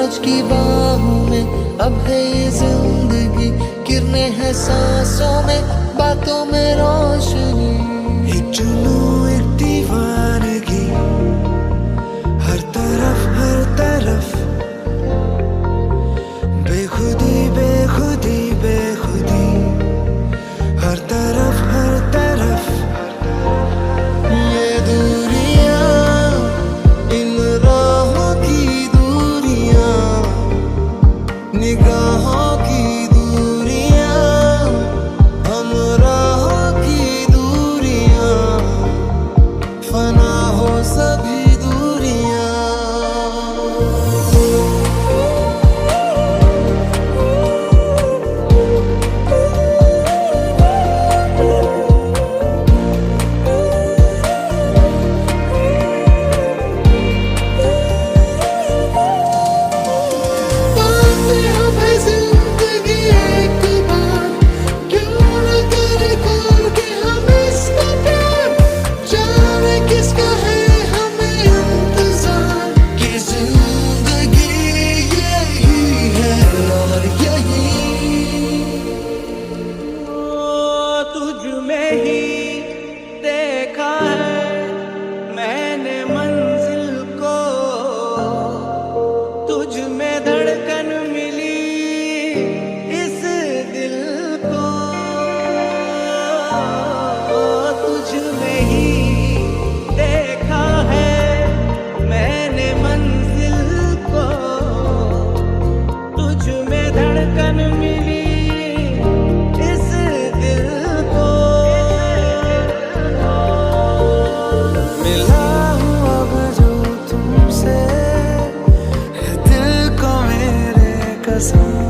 सूरज की बाहों में अब है ये जिंदगी, किरणें हैं सांसों में, बातों में रोशनी। एक जुनून एक दीवानगी, हर तरफ बेखुदी बेखुदी बेखुदी, हर तरफ ये दूरियां, इन राहों की दूरियां, निगाहों की दूरियां, हम राहों की दूरियां, फना हो सभी दूरियां। तुझ में ही देखा है मैंने मंजिल को, तुझ में धड़कन मिली इस दिल को, तुझ में ही देखा है मैंने मंजिल को, तुझ में धड़कन मिली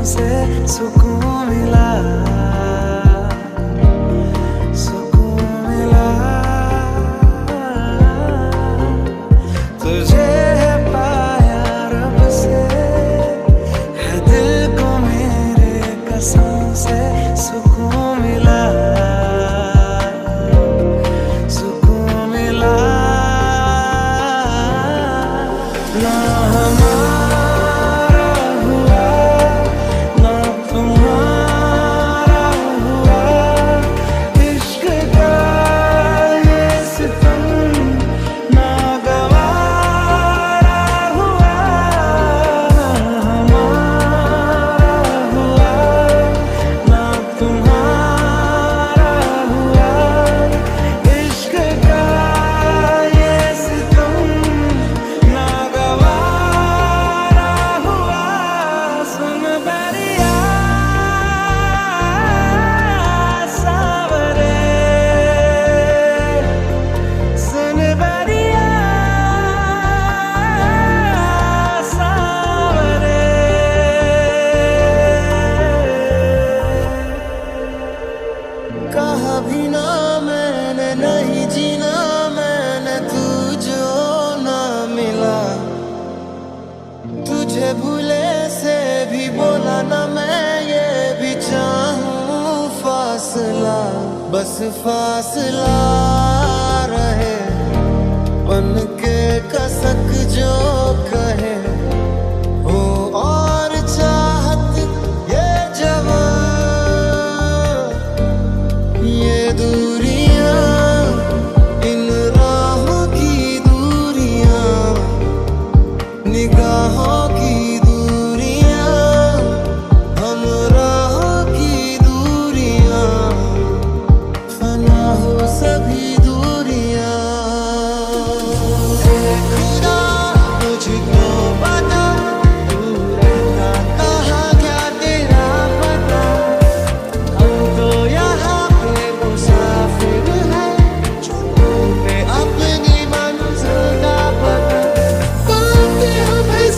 से सुकून मिला, सुकून मिला। तुझे है पाया रब से, है दिल को मेरे कसम से सुकून मिला, सुकून मिला। ना कहा भी ना मैंने नहीं जीना मैंने, तू जो ना मिला, तुझे भूले से भी बोला ना मैं, ये भी चाहूं फासला, बस फासला रहे, बन के कसक जो कहे हो, और चाहत ये जवां, ये दूरियां, इन राहों की दूरियां, निगाहों की दूरियां, हम राहों की दूरियां, फना हो सभी दूरियां। खुदा मुझको बता, तू रहना कहाँ क्या तेरा पता, हम तो यहाँ मुसाफिर है, अपनी मंजिल का पता, पाते हमें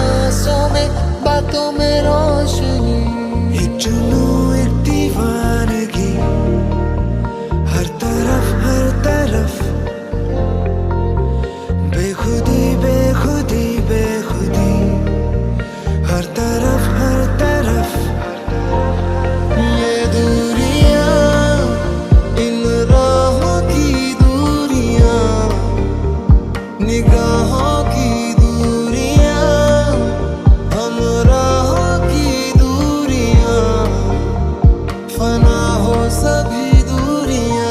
सांसों में, बातों में रोशनी, एक जुनून एक दीवानगी, हर तरफ बेखुदी बेखुदी बेखुदी, हर तरफ ये दूरियां, इन राहों की दूरियां, निगाहों की दूरियां, हम राहों की दूरियां, फना हो सभी दूरियां।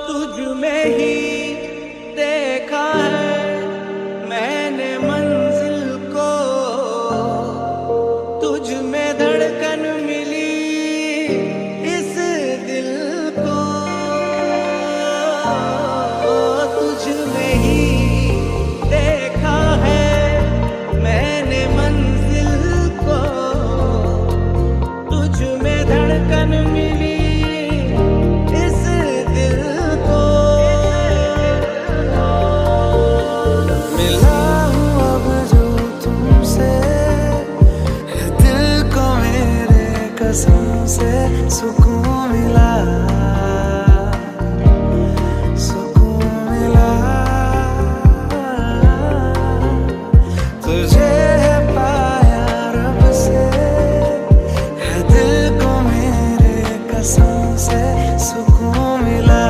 तुझ में ही देखा है मैंने मंजिल को, तुझ में धड़कन मिली इस दिल को, तुझ में ही देखा है मैंने मंजिल को, तुझ में धड़कन मिली इस दिल को। मिला हूँ अब जो तुमसे, है दिल को मेरे कसम से सुकून मिला, सुकून मिला। तुझे है पाया रब से, है दिल को मेरे कसम से सुकून मिला,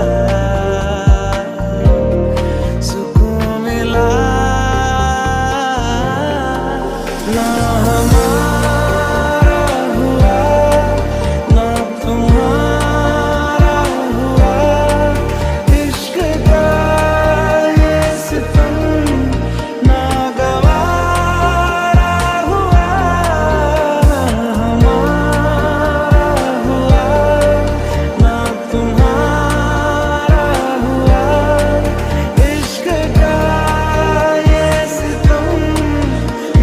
सुकून मिला। ना हमारा हुआ ना तुम्हारा हुआ, इश्क का ये सितम ना गवारा हुआ। ना हमारा हुआ ना तुम्हारा हुआ, इश्क का ये सितम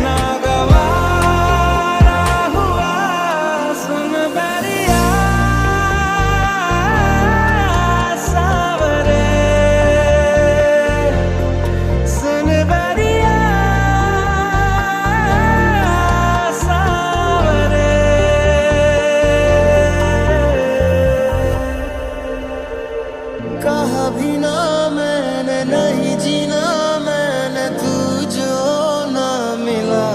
ना गवारा हुआ। सुन बैरिया सावरे, सुन बैरिया सावरे। कहा भी ना मैंने नहीं जीना मैंने, तू जो ना मिला,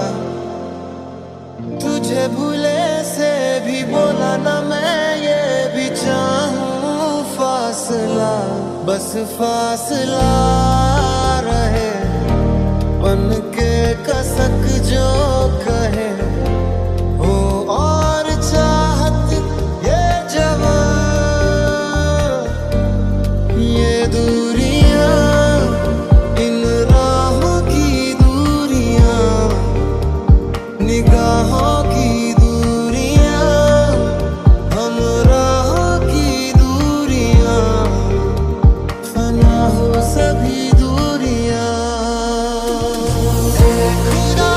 तुझे भूले से भी बोला ना मैं, ये भी चाहूं फासला, बस फासला रहे, बन के कसक जो कहे हो, और चाहत ये जवां, ये दूरियां, इन राहों की दूरियां, निगाहों की दूरियां, हम राहों की दूरियां, फना हो सभी दूरियां। खुदा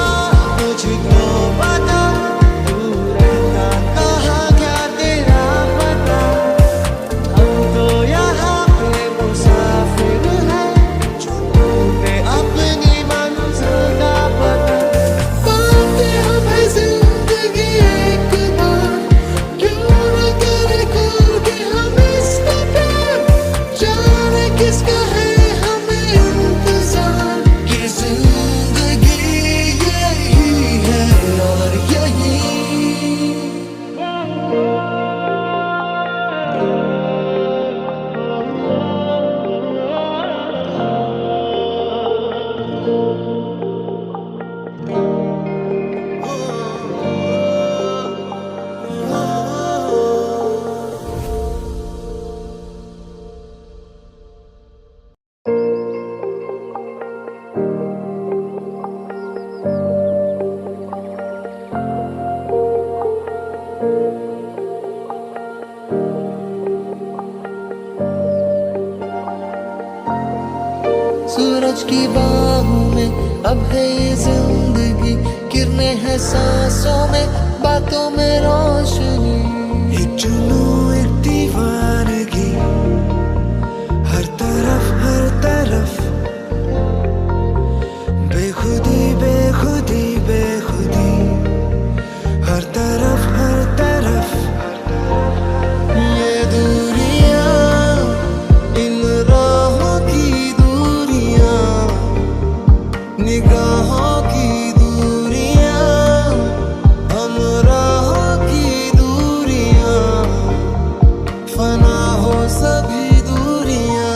सूरज की बाहों में अब है ये जिंदगी, किरणें हैं सांसों में, बातों में रोशनी। एक जुनून एक दीवानगी, हर तरफ बेखुदी बेखुदी बेखुदी, हर तरफ ये दूरियां, इन राहों की दूरियां, निगाहों की दूरियां, हम राहों की दूरियां, फना हो सभी दूरियां।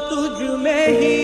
तुझ में ही